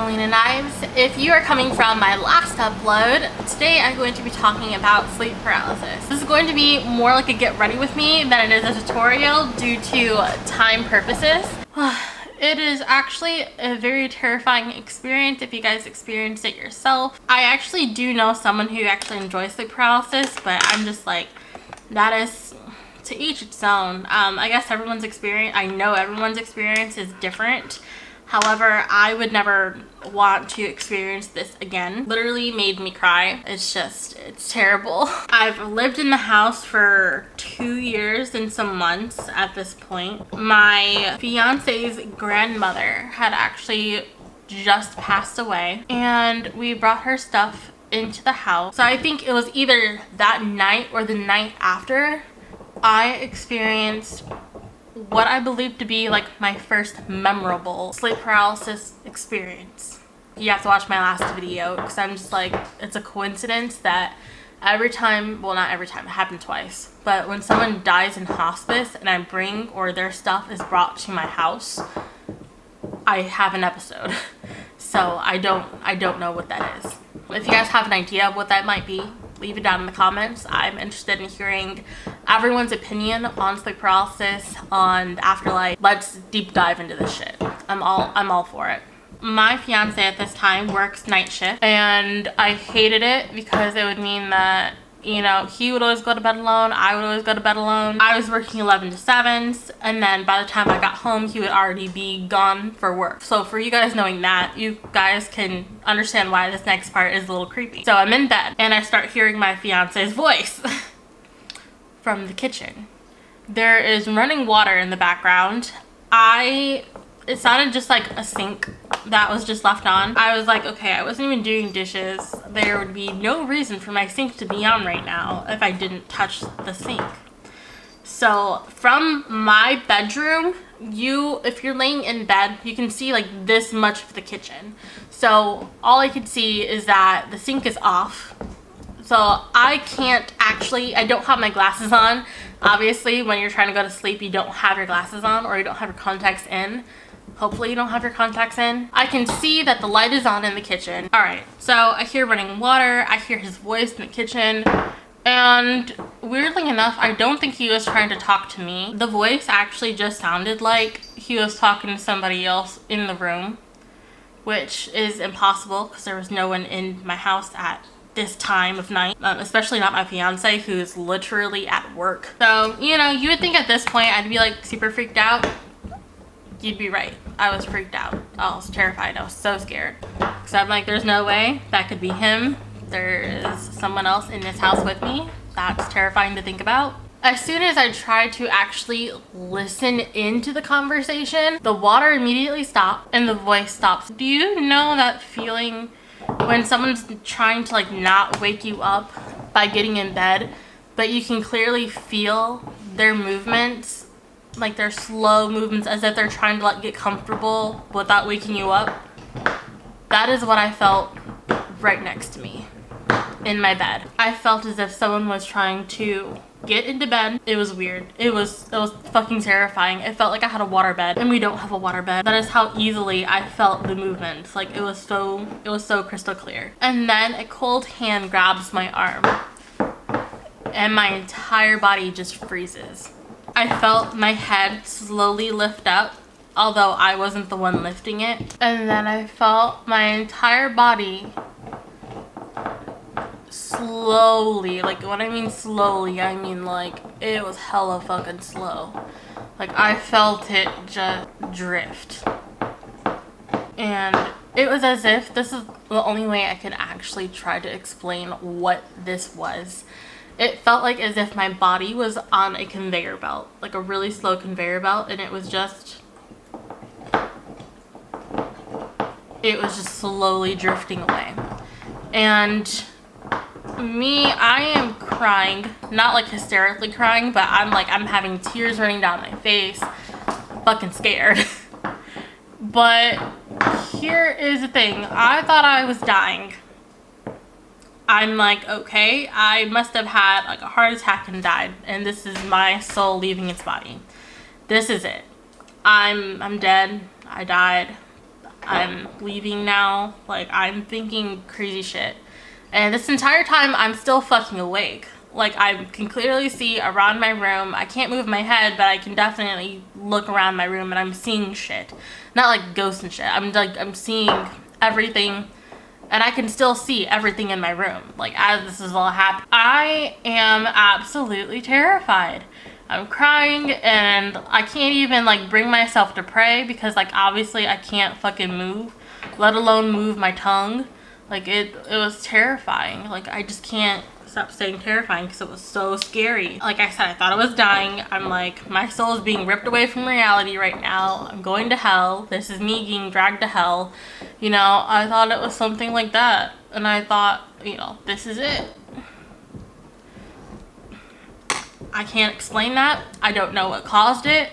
Angelina Knives. If you are coming from my last upload, today I'm going to be talking about sleep paralysis. This is going to be more like a get ready with me than it is a tutorial due to time purposes. It is actually a very terrifying experience if you guys experienced it yourself. I actually do know someone who actually enjoys sleep paralysis, but I'm just like, that is to each its own. I guess everyone's experience, I know everyone's experience is different. However, I would never want to experience this again. Literally made me cry. It's terrible. I've lived in the house for 2 years and some months at this point. My fiance's grandmother had actually just passed away, and we brought her stuff into the house. So I think it was either that night or the night after I experienced what I believe to be like my first memorable sleep paralysis experience. You have to watch my last video because I'm just like, it's a coincidence that every time, well, not every time, it happened twice, but when someone dies in hospice and I bring or their stuff is brought to my house, I have an episode. So I don't know what that is. If you guys have an idea of what that might be, leave it down in the comments. I'm interested in hearing everyone's opinion on sleep paralysis, on the afterlife. Let's deep dive into this shit. I'm all for it. My fiance at this time works night shift, and I hated it because it would mean that, you know, he would always go to bed alone, I would always go to bed alone. I was working 11 to 7s, and then by the time I got home, he would already be gone for work. So for you guys knowing that, you guys can understand why this next part is a little creepy. So I'm in bed, and I start hearing my fiance's voice from the kitchen. There is running water in the background. It sounded just like a sink that was just left on. I was like, okay, I wasn't even doing dishes. There would be no reason for my sink to be on right now if I didn't touch the sink. So from my bedroom, if you're laying in bed, you can see like this much of the kitchen. So all I could see is that the sink is off. So I don't have my glasses on. Obviously, when you're trying to go to sleep, you don't have your glasses on or you don't have your contacts in. Hopefully you don't have your contacts in. I can see that the light is on in the kitchen. All right, so I hear running water. I hear his voice in the kitchen. And weirdly enough, I don't think he was trying to talk to me. The voice actually just sounded like he was talking to somebody else in the room, which is impossible because there was no one in my house at this time of night, especially not my fiance, who's literally at work. So, you know, you would think at this point I'd be like super freaked out. You'd be right. I was freaked out. I was terrified. I was so scared. So I'm like, there's no way that could be him. There is someone else in this house with me. That's terrifying to think about. As soon as I tried to actually listen into the conversation, the water immediately stopped and the voice stops. Do you know that feeling when someone's trying to like not wake you up by getting in bed, but you can clearly feel their movements, like their slow movements, as if they're trying to like get comfortable without waking you up? That is what I felt right next to me in my bed. I felt as if someone was trying to get into bed. It was weird. It was fucking terrifying. It felt like I had a water bed, and we don't have a water bed. That is how easily I felt the movements. Like it was so crystal clear. And then a cold hand grabs my arm, and my entire body just freezes. I felt my head slowly lift up, although I wasn't the one lifting it. And then I felt my entire body slowly, like when I mean slowly, I mean like it was hella fucking slow. Like I felt it just drift. And it was as if, this is the only way I could actually try to explain what this was. It felt like as if my body was on a conveyor belt, like a really slow conveyor belt, and it was just slowly drifting away. And me, I am crying, not like hysterically crying, but I'm having tears running down my face, fucking scared. But here is the thing, I thought I was dying. I'm like, okay, I must have had like a heart attack and died, and this is my soul leaving its body. This is it. I'm dead. I died. I'm leaving now. Like, I'm thinking crazy shit. And this entire time, I'm still fucking awake. Like, I can clearly see around my room. I can't move my head, but I can definitely look around my room and I'm seeing shit. Not like ghosts and shit. I'm seeing everything, and I can still see everything in my room, like, as this is all happening. I am absolutely terrified. I'm crying, and I can't even, like, bring myself to pray because, like, obviously I can't fucking move, let alone move my tongue. Like, it was terrifying. Like, I just can't stop saying terrifying because it was so scary. Like I said, I thought I was dying. I'm like, my soul is being ripped away from reality right now. I'm going to hell. This is me being dragged to hell. You know, I thought it was something like that. And I thought, you know, this is it. I can't explain that. I don't know what caused it.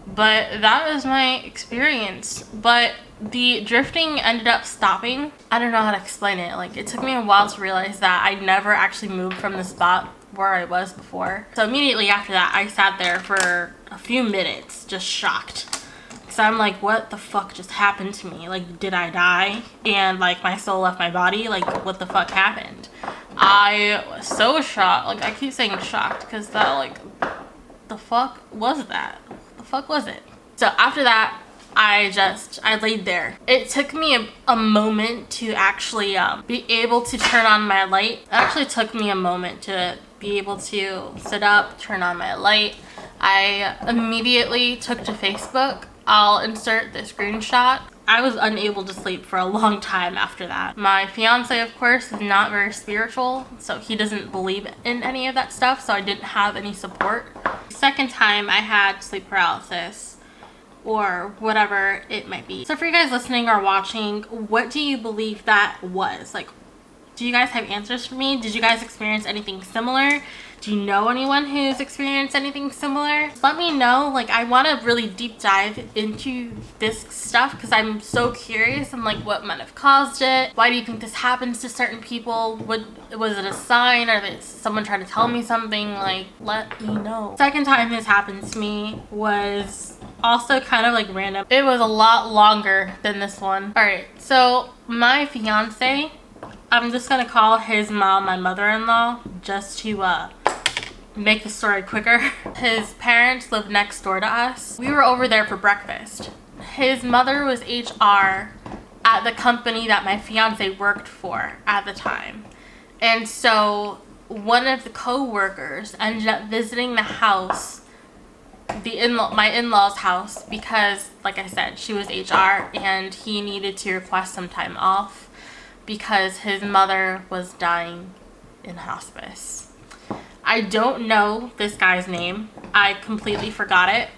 But that was my experience. But the drifting ended up stopping. I don't know how to explain it. Like, it took me a while to realize that I never actually moved from the spot where I was before. So immediately after that, I sat there for a few minutes, just shocked. Because I'm like, what the fuck just happened to me? Like, did I die? And, like, my soul left my body? Like, what the fuck happened? I was so shocked. Like, I keep saying shocked because that, like, the fuck was that? The fuck was it? So after that, I laid there. It took me a moment to actually be able to turn on my light. It actually took me a moment to be able to sit up, turn on my light. I immediately took to Facebook. I'll insert the screenshot. I was unable to sleep for a long time after that. My fiance, of course, is not very spiritual, so he doesn't believe in any of that stuff, so I didn't have any support. Second time I had sleep paralysis, or whatever it might be. So for you guys listening or watching, what do you believe that was? Like, do you guys have answers for me? Did you guys experience anything similar? Do you know anyone who's experienced anything similar? Let me know. Like, I want to really deep dive into this stuff because I'm so curious and like what might have caused it. Why do you think this happens to certain people? Was it a sign, or did someone try to tell me something? Like, let me know. Second time this happened to me was also kind of like random. It was a lot longer than this one. All right, so my fiance, I'm just gonna call his mom my mother-in-law just to make the story quicker. His parents lived next door to us. We were over there for breakfast. His mother was HR at the company that my fiance worked for at the time. And so one of the co-workers ended up visiting the house, my in-laws' house, because like I said, she was HR and he needed to request some time off because his mother was dying in hospice. I don't know this guy's name. I completely forgot it.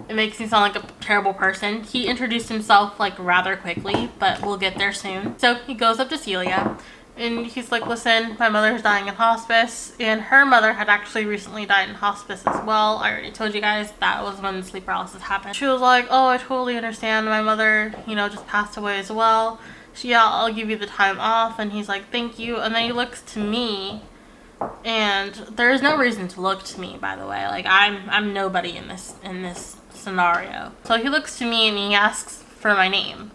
It makes me sound like a terrible person. He introduced himself like rather quickly, but we'll get there soon. So he goes up to Celia and he's like, listen, my mother's dying in hospice, and her mother had actually recently died in hospice as well. I already told you guys that was when sleep paralysis happened. She was like, oh, I totally understand. My mother, you know, just passed away as well. Yeah, I'll give you the time off. And he's like, thank you. And then he looks to me, and there's no reason to look to me, by the way. Like, I'm nobody in this scenario. So he looks to me and he asks for my name.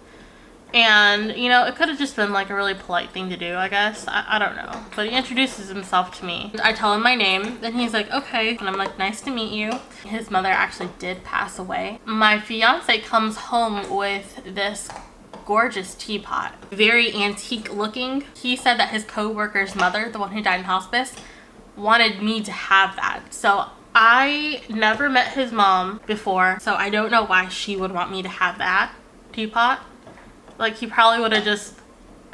And, you know, it could have just been like a really polite thing to do, I guess. I don't know. But he introduces himself to me. I tell him my name, and he's like, okay. And I'm like, nice to meet you. His mother actually did pass away. My fiance comes home with this gorgeous teapot, very antique looking. He said that his co-worker's mother, the one who died in hospice, wanted me to have that. So I never met his mom before, so I don't know why she would want me to have that teapot. Like, he probably would have just,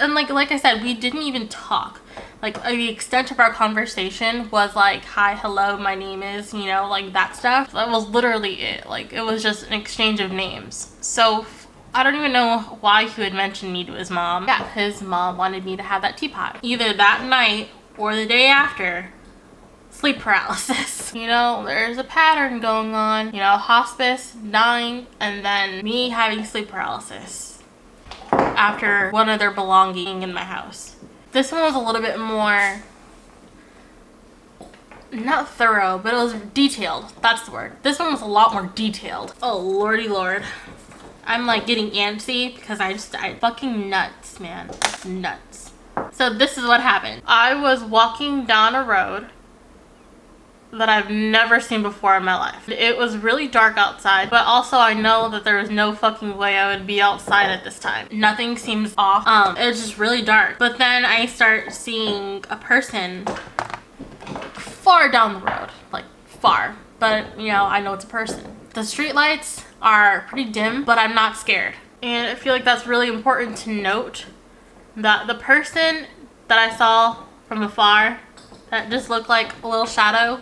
and like I said, we didn't even talk. Like, the extent of our conversation was like, hi, hello, my name is, you know, like that stuff. That was literally it. Like, it was just an exchange of names. So I don't even know why he would mention me to his mom. Yeah, his mom wanted me to have that teapot. Either that night or the day after, sleep paralysis. You know, there's a pattern going on. You know, hospice, dying, and then me having sleep paralysis after one of their belongings in my house. This one was a little bit more, not thorough, but it was detailed. That's the word. This one was a lot more detailed. Oh, lordy lord. I'm like getting antsy because I fucking nuts, man. It's nuts. So this is what happened. I was walking down a road that I've never seen before in my life. It was really dark outside, but also I know that there was no fucking way I would be outside at this time. Nothing seems off. It was just really dark. But then I start seeing a person far down the road, like far, but you know, I know it's a person. The street lights are pretty dim, but I'm not scared. And I feel like that's really important to note, that the person that I saw from afar that just looked like a little shadow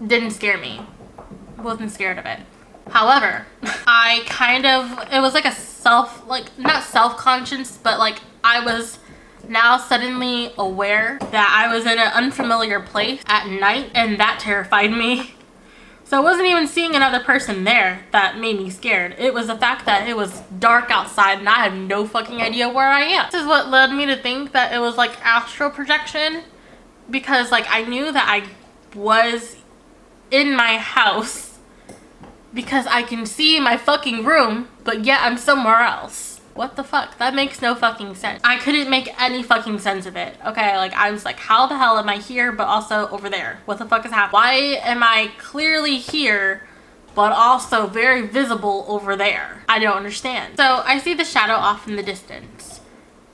didn't scare me. Wasn't scared of it. However, it was like a not self-conscious, but like I was now suddenly aware that I was in an unfamiliar place at night, and that terrified me. So it wasn't even seeing another person there that made me scared. It was the fact that it was dark outside and I had no fucking idea where I am. This is what led me to think that it was like astral projection, because like I knew that I was in my house because I can see my fucking room, but yet I'm somewhere else. What the fuck? That makes no fucking sense. I couldn't make any fucking sense of it. Okay, like I was like, how the hell am I here but also over there? What the fuck is happening? Why am I clearly here but also very visible over there? I don't understand. So I see the shadow off in the distance.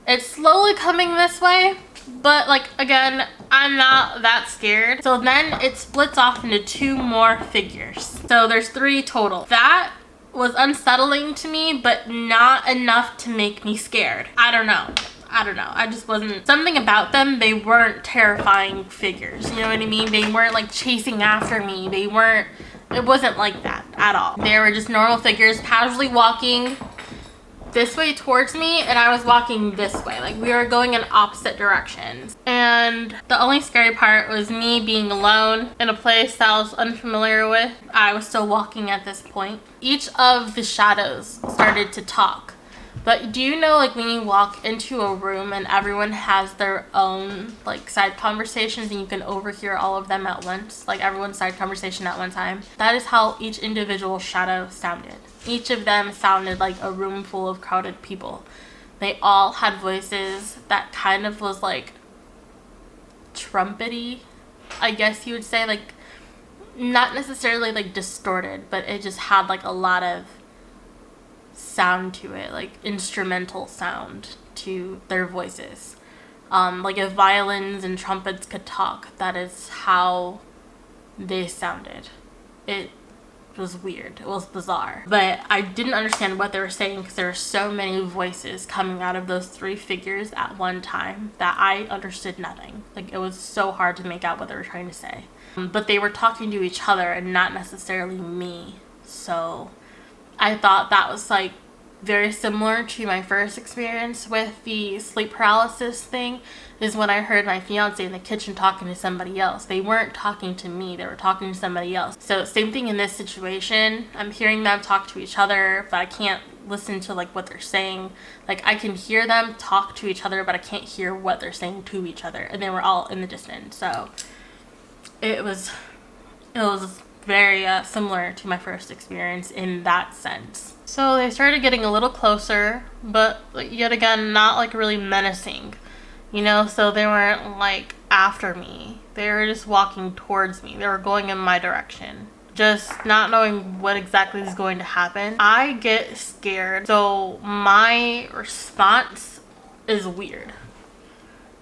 It's slowly coming this way, but like again, I'm not that scared. So then it splits off into two more figures. So there's 3 total. That was unsettling to me, but not enough to make me scared. I don't know. I just wasn't, something about them, they weren't terrifying figures. You know what I mean? They weren't like chasing after me. It wasn't like that at all. They were just normal figures casually walking this way towards me, and I was walking this way. Like we were going in opposite directions. And the only scary part was me being alone in a place that I was unfamiliar with. I was still walking at this point. Each of the shadows started to talk. But do you know, like when you walk into a room and everyone has their own like side conversations and you can overhear all of them at once, like everyone's side conversation at one time? That is how each individual shadow sounded. Each of them sounded like a room full of crowded people. They all had voices that kind of was like trumpety, I guess you would say, like not necessarily like distorted, but it just had like a lot of sound to it, like instrumental sound to their voices. Like if violins and trumpets could talk, that is how they sounded. It was weird. It was bizarre. But I didn't understand what they were saying because there were so many voices coming out of those 3 figures at one time that I understood nothing. Like it was so hard to make out what they were trying to say. But they were talking to each other and not necessarily me. So I thought that was like very similar to my first experience with the sleep paralysis thing, is when I heard my fiance in the kitchen talking to somebody else. They weren't talking to me, they were talking to somebody else. So same thing in this situation. I'm hearing them talk to each other, but I can't listen to like what they're saying. Like I can hear them talk to each other, but I can't hear what they're saying to each other. And they were all in the distance. So it was very similar to my first experience in that sense. So they started getting a little closer, but yet again, not like really menacing, you know? So they weren't like after me. They were just walking towards me. They were going in my direction. Just not knowing what exactly is going to happen. I get scared. So my response is weird.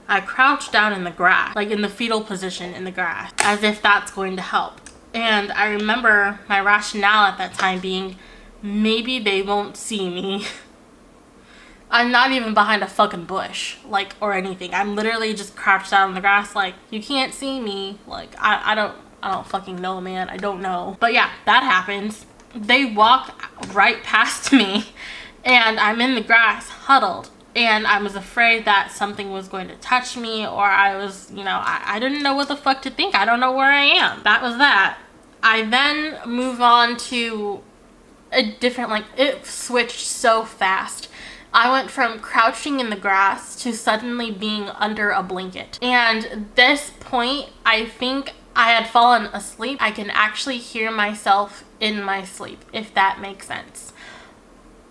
I crouch down in the grass, like in the fetal position in the grass, as if that's going to help. And I remember my rationale at that time being, maybe they won't see me. I'm not even behind a fucking bush, like, or anything. I'm literally just crouched down in the grass, like, you can't see me. Like, I don't fucking know, man. I don't know. But yeah, that happens. They walk right past me, and I'm in the grass, huddled. And I was afraid that something was going to touch me, or I was, you know, I didn't know what the fuck to think. I don't know where I am. That was that. I then move on to a different, like, it switched so fast. I went from crouching in the grass to suddenly being under a blanket. And at this point, I think I had fallen asleep. I can actually hear myself in my sleep, if that makes sense.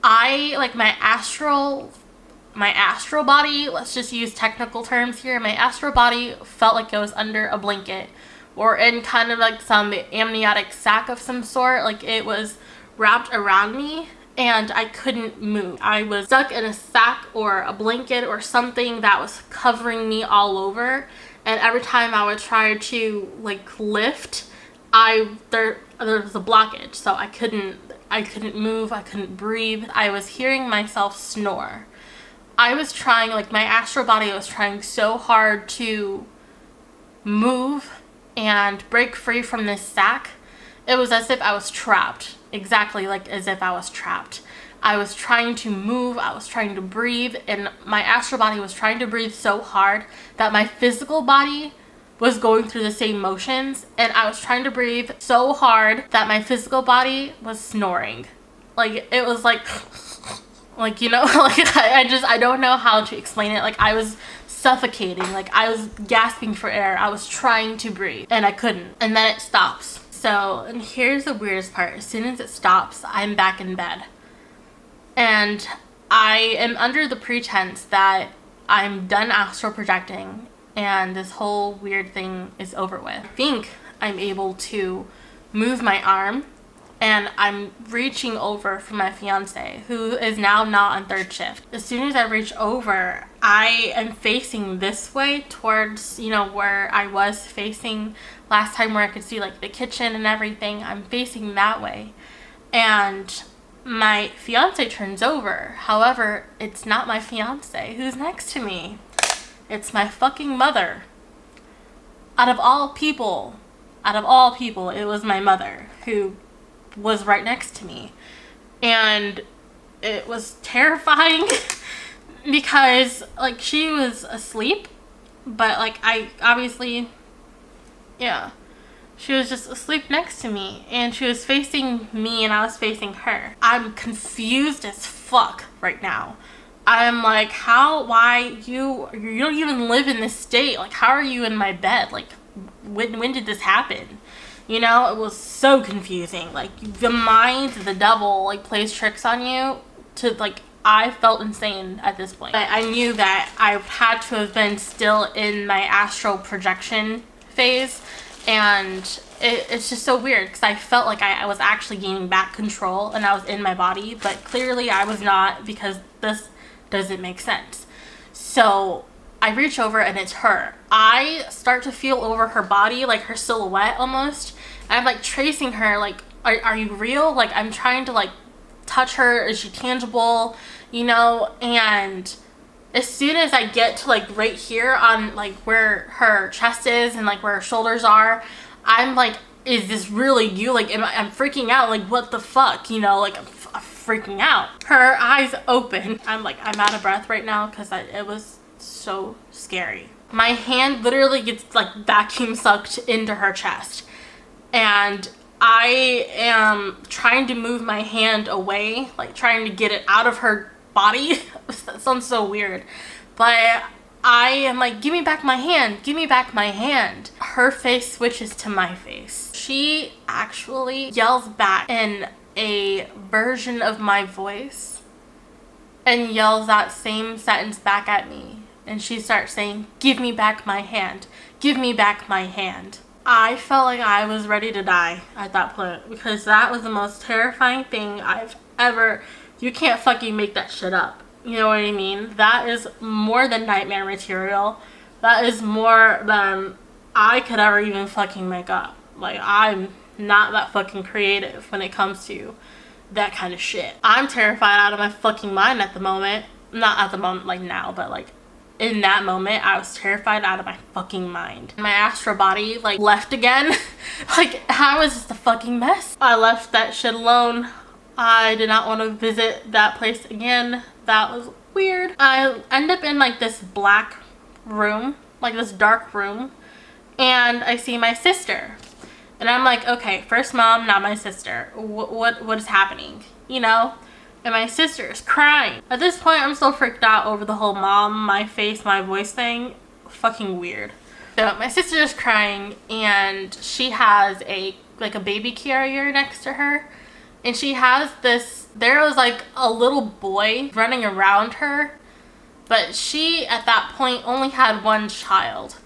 like my astral body, let's just use technical terms here, my astral body felt like it was under a blanket or in kind of like some amniotic sac of some sort. Like it was wrapped around me and I couldn't move. I was stuck in a sack or a blanket or something that was covering me all over, and every time I would try to like lift, there was a blockage, so I couldn't move, I couldn't breathe. I was hearing myself snore. I was trying, like my astral body was trying so hard to move and break free from this sack. It was as if I was trapped. Exactly like as if I was trapped. I was trying to move, I was trying to breathe, and my astral body was trying to breathe so hard that my physical body was going through the same motions, and I was trying to breathe so hard that my physical body was snoring. Like it was like you know, like I don't know how to explain it. Like I was suffocating, like I was gasping for air. I was trying to breathe and I couldn't, and then it stops. So, and here's the weirdest part. As soon as it stops, I'm back in bed. And I am under the pretense that I'm done astral projecting and this whole weird thing is over with. I think I'm able to move my arm, and I'm reaching over for my fiance, who is now not on third shift. As soon as I reach over, I am facing this way towards, you know, where I was facing last time, where I could see like the kitchen and everything. I'm facing that way. And my fiance turns over. However, it's not my fiance who's next to me. It's my fucking mother. Out of all people, it was my mother who was right next to me. And it was terrifying because like she was asleep, but like I obviously, yeah, she was just asleep next to me, and she was facing me and I was facing her. I'm confused as fuck right now. I'm like, why you don't even live in this state. Like, how are you in my bed? Like, when did this happen? You know, it was so confusing. Like, the mind, the devil, like, plays tricks on you to, like, I felt insane at this point. I knew that I had to have been still in my astral projection phase, and it's just so weird because I felt like I was actually gaining back control and I was in my body, but clearly I was not, because this doesn't make sense. So I reach over and it's her. I start to feel over her body, like her silhouette almost. And I'm like tracing her, like, are you real? Like, I'm trying to like touch her. Is she tangible? You know? And as soon as I get to like right here on like where her chest is and like where her shoulders are, I'm like, is this really you? Like, I'm freaking out. Like, what the fuck? You know, like I'm freaking out. Her eyes open. I'm like, I'm out of breath right now because it was so scary. My hand literally gets like vacuum sucked into her chest, and I am trying to move my hand away, like trying to get it out of her body. That sounds so weird, but I am like, give me back my hand, give me back my hand. Her face switches to my face. She actually yells back in a version of my voice and yells that same sentence back at me. And she starts saying, give me back my hand, give me back my hand. I felt like I was ready to die at that point, because that was the most terrifying thing I've ever, you can't fucking make that shit up. You know what I mean? That is more than nightmare material. That is more than I could ever even fucking make up. Like, I'm not that fucking creative when it comes to that kind of shit. I'm terrified out of my fucking mind at the moment. Not at the moment, like now, but like in that moment, I was terrified out of my fucking mind. My astral body like left again. Like, I was just a fucking mess. I left that shit alone. I did not want to visit that place again. That was weird. I end up in like this black room, like this dark room, and I see my sister. And I'm like, okay, first mom, not my sister. What is happening? You know? And my sister is crying. At this point, I'm still freaked out over the whole mom, my face, my voice thing. Fucking weird. So my sister is crying, and she has a baby carrier next to her. And she has this, there was like a little boy running around her, but she at that point only had one child.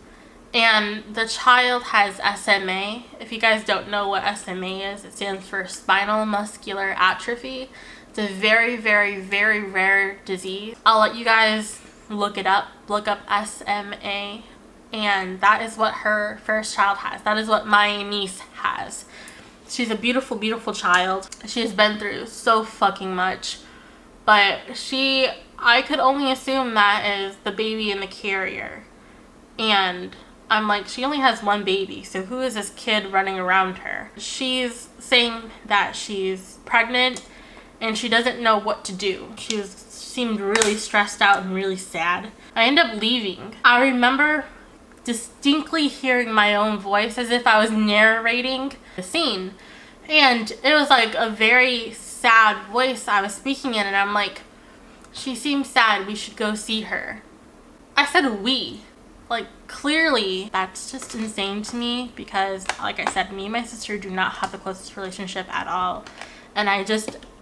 And the child has SMA. If you guys don't know what SMA is, it stands for spinal muscular atrophy. It's a very, very, very rare disease. I'll let you guys look it up. Look up SMA. And that is what her first child has. That is what my niece has. She's a beautiful, beautiful child. She has been through so fucking much. But I could only assume that is the baby in the carrier. And I'm like, she only has one baby, so who is this kid running around her? She's saying that she's pregnant and she doesn't know what to do. She seemed really stressed out and really sad. I end up leaving. I remember distinctly hearing my own voice as if I was narrating the scene. And it was like a very sad voice I was speaking in, and I'm like, she seems sad, we should go see her. I said we. Like, clearly, that's just insane to me because, like I said, me and my sister do not have the closest relationship at all. And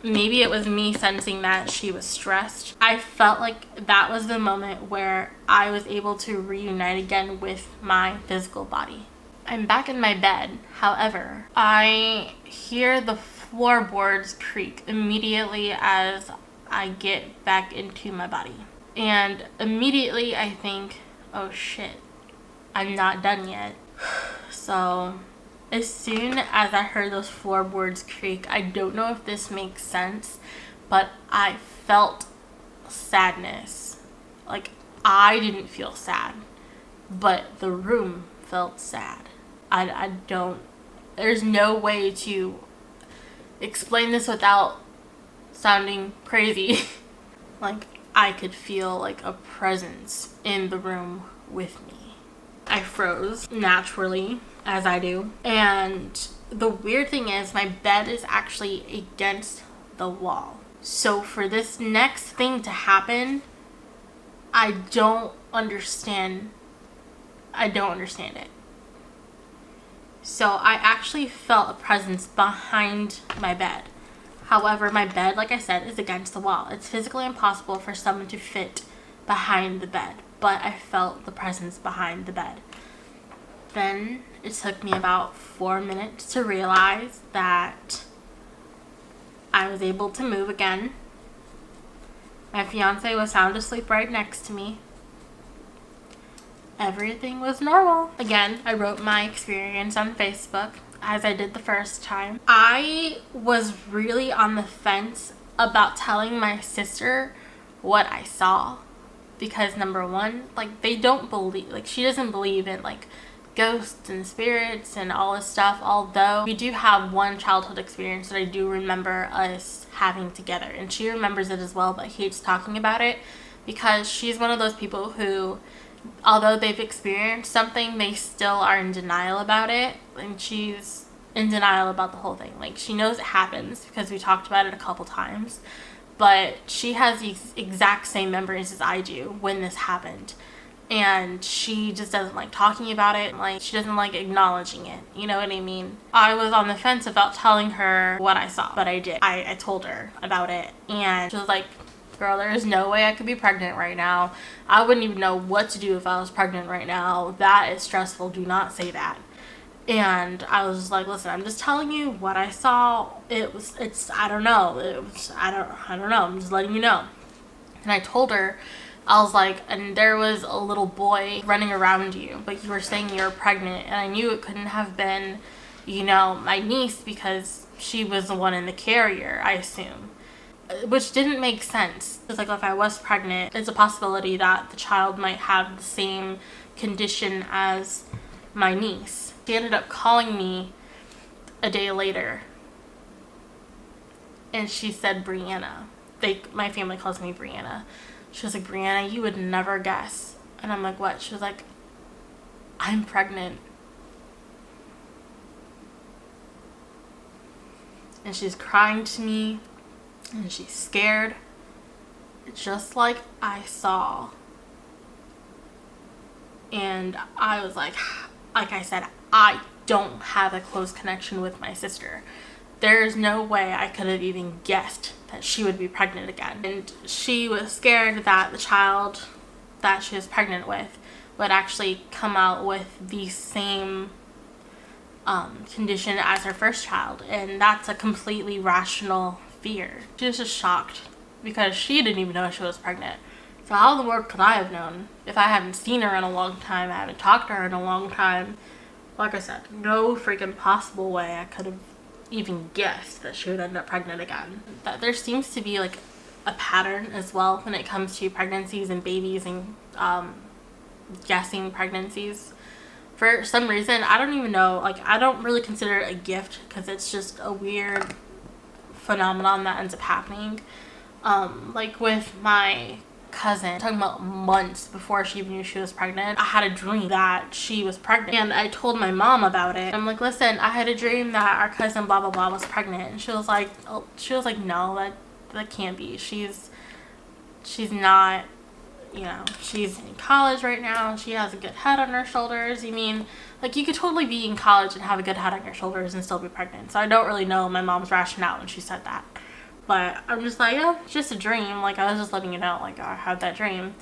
maybe it was me sensing that she was stressed. I felt like that was the moment where I was able to reunite again with my physical body. I'm back in my bed. However, I hear the floorboards creak immediately as I get back into my body. And immediately I think, oh shit, I'm not done yet. So as soon as I heard those floorboards creak, I don't know if this makes sense, but I felt sadness. Like, I didn't feel sad, but the room felt sad. There's no way to explain this without sounding crazy. Like, I could feel like a presence in the room with me. I froze naturally, as I do. And the weird thing is, my bed is actually against the wall. So for this next thing to happen, I don't understand it. So I actually felt a presence behind my bed. However, my bed, like I said, is against the wall. It's physically impossible for someone to fit behind the bed, but I felt the presence behind the bed. Then it took me about 4 minutes to realize that I was able to move again. My fiance was sound asleep right next to me. Everything was normal. Again, I wrote my experience on Facebook, as I did the first time. I was really on the fence about telling my sister what I saw. Because number one, like, they don't believe, like, she doesn't believe in, like, ghosts and spirits and all this stuff. Although we do have one childhood experience that I do remember us having together. And she remembers it as well, but hates talking about it. Because she's one of those people who, although they've experienced something, they still are in denial about it. And she's in denial about the whole thing. Like, she knows it happens because we talked about it a couple times, but she has the exact same memories as I do when this happened, and she just doesn't like talking about it. Like, she doesn't like acknowledging it, you know what I mean? I was on the fence about telling her what I saw, but I did. I told her about it, and she was like, girl, there is no way I could be pregnant right now. I wouldn't even know what to do if I was pregnant right now. That is stressful. Do not say that. And I was like, listen, I'm just telling you what I saw. I don't know. I don't know. I'm just letting you know. And I told her, I was like, and there was a little boy running around you, but you were saying you were pregnant. And I knew it couldn't have been, my niece, because she was the one in the carrier, I assume. Which didn't make sense. It's like, if I was pregnant, it's a possibility that the child might have the same condition as my niece. She ended up calling me a day later, and she said Brianna. My family calls me Brianna. She was like, Brianna, you would never guess. And I'm like, what? She was like, I'm pregnant. And she's crying to me, and she's scared, just like I saw. And I was like I said, I don't have a close connection with my sister. there's no way I could have even guessed that she would be pregnant again. And she was scared that the child that she was pregnant with would actually come out with the same condition as her first child, and that's a completely rational fear. She was just shocked because she didn't even know she was pregnant. So how in the world could I have known if I haven't seen her in a long time, I haven't talked to her in a long time? Like I said, no freaking possible way I could have even guessed that she would end up pregnant again. That there seems to be like a pattern as well when it comes to pregnancies and babies and guessing pregnancies. For some reason, I don't even know, like I don't really consider it a gift because it's just a weird phenomenon that ends up happening. Like with my cousin, talking about months before she even knew she was pregnant, I had a dream that she was pregnant, and I told my mom about it. I'm like, listen, I had a dream that our cousin blah blah blah was pregnant, and she was like, no, that can't be. She's not, you know, she's in college right now, she has a good head on her shoulders. You mean, like, you could totally be in college and have a good head on your shoulders and still be pregnant. So I don't really know my mom's rationale when she said that. But I'm just like, yeah, it's just a dream. Like, I was just letting you know, like, I had that dream.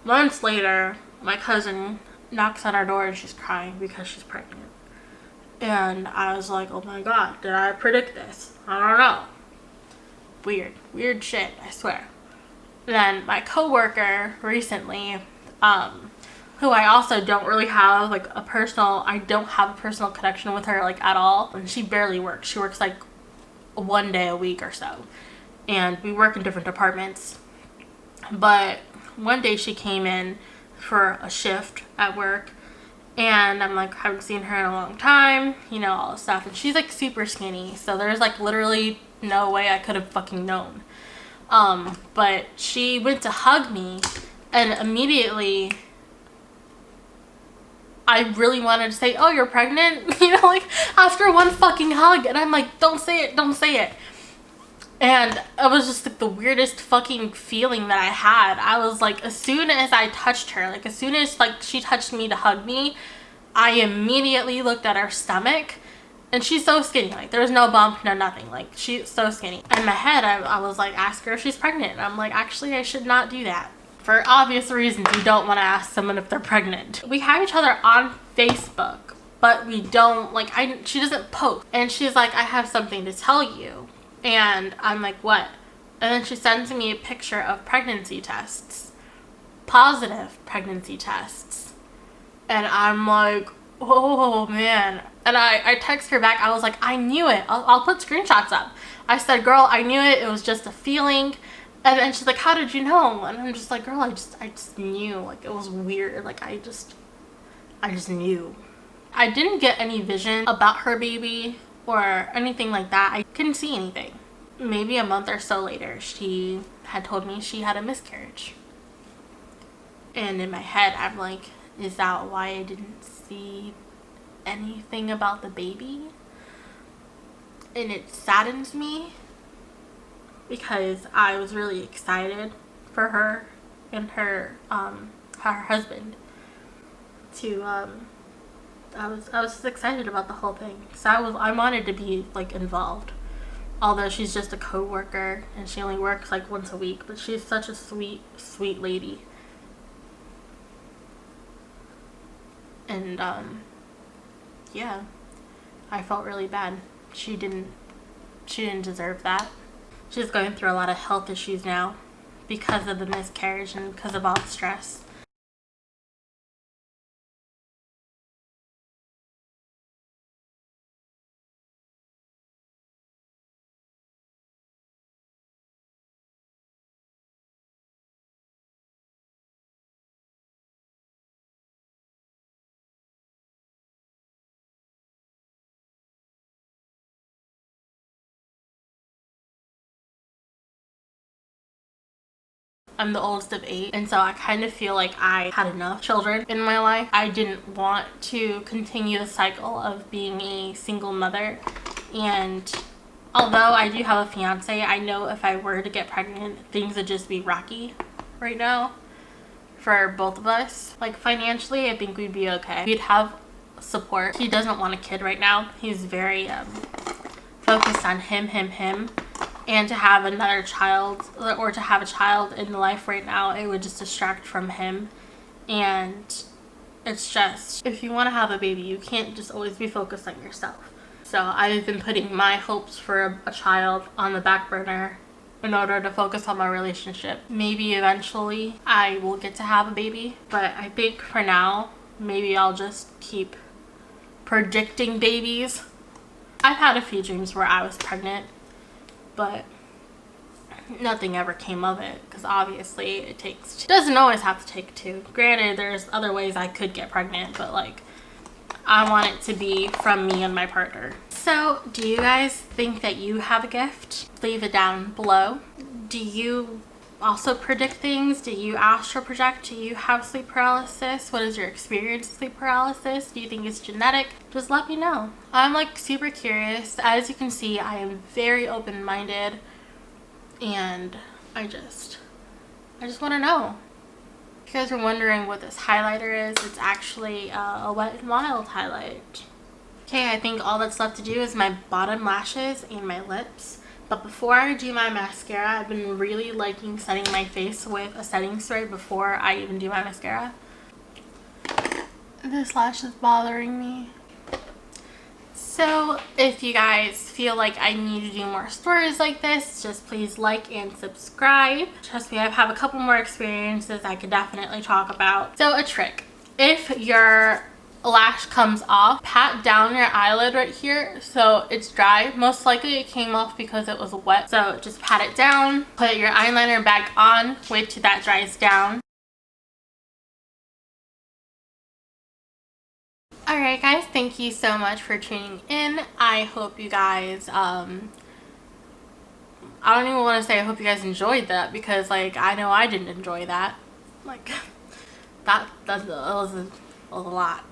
Months later, my cousin knocks on our door and she's crying because she's pregnant. And I was like, oh my god, did I predict this? I don't know. Weird shit, I swear. Then my coworker recently, who I also don't really have like I don't have a personal connection with her like at all. And she barely works. She works like 1 day a week or so. And we work in different departments. But one day she came in for a shift at work, and I'm like, haven't seen her in a long time, you know, all this stuff. And she's like super skinny, so there's like literally no way I could have fucking known. But she went to hug me, and immediately I really wanted to say, oh, you're pregnant? You know, like after one fucking hug. And I'm like, don't say it. And it was just like the weirdest fucking feeling that I had. I was like, as soon as I touched her, like as soon as like she touched me to hug me, I immediately looked at her stomach, and she's so skinny. Like there was no bump, no nothing. Like she's so skinny. In my head, I was like, ask her if she's pregnant. And I'm like, actually, I should not do that. For obvious reasons, you don't want to ask someone if they're pregnant. We have each other on Facebook, but we don't, like, she doesn't post. And she's like, I have something to tell you. And I'm like, what? And then she sends me a picture of pregnancy tests. Positive pregnancy tests. And I'm like, oh man. And I text her back. I was like, I knew it. I'll put screenshots up. I said, girl, I knew it. It was just a feeling. And then she's like, how did you know? And I'm just like, girl, I just knew. Like, it was weird. Like, I just knew. I didn't get any vision about her baby or anything like that. I couldn't see anything. Maybe a month or so later, she had told me she had a miscarriage. And in my head, I'm like, is that why I didn't see anything about the baby? And it saddens me because I was really excited for her and her husband to I was just excited about the whole thing. So I wanted to be like involved. Although she's just a co-worker and she only works like once a week, but she's such a sweet lady. And yeah, I felt really bad. She didn't deserve that. She's going through a lot of health issues now because of the miscarriage and because of all the stress. I'm the oldest of 8, and so I kind of feel like I had enough children in my life. I didn't want to continue the cycle of being a single mother, and although I do have a fiance, I know if I were to get pregnant, things would just be rocky right now for both of us. Like financially, I think we'd be okay. We'd have support. He doesn't want a kid right now. He's very focused on him, and to have another child, or to have a child in life right now, it would just distract from him. And it's just, if you want to have a baby, you can't just always be focused on yourself. So I've been putting my hopes for a child on the back burner in order to focus on my relationship. Maybe eventually I will get to have a baby, but I think for now, maybe I'll just keep predicting babies. I've had a few dreams where I was pregnant, but nothing ever came of it, because obviously it doesn't always have to take two. Granted, there's other ways I could get pregnant, but like, I want it to be from me and my partner. So do you guys think that you have a gift? Leave it down below. Do you also predict things? Do you astral project? Do you have sleep paralysis? What is your experience with sleep paralysis? Do you think it's genetic? Just let me know. I'm like super curious. As you can see, I am very open-minded, and I just want to know. If you guys are wondering what this highlighter is, it's actually a Wet n Wild highlight. Okay, I think all that's left to do is my bottom lashes and my lips. But before I do my mascara, I've been really liking setting my face with a setting spray before I even do my mascara. This lash is bothering me. So if you guys feel like I need to do more stories like this, just please like and subscribe. Trust me, I have a couple more experiences I could definitely talk about. So a trick: if your lash comes off, pat down your eyelid right here so it's dry. Most likely it came off because it was wet, so just pat it down, put your eyeliner back on, wait till that dries down. Alright guys, thank you so much for tuning in. I hope you guys, I don't even want to say I hope you guys enjoyed that, because like, I know I didn't enjoy that. Like, that was a lot.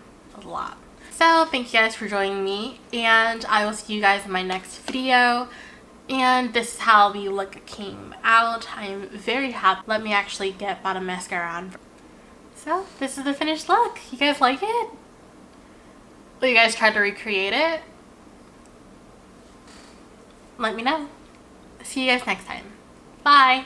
So thank you guys for joining me, and I will see you guys in my next video. And this is how the look came out. I'm very happy. Let me actually get bottom mascara on. So this is the finished look. You guys like it? Will you guys try to recreate it? Let me know. See you guys next time. Bye.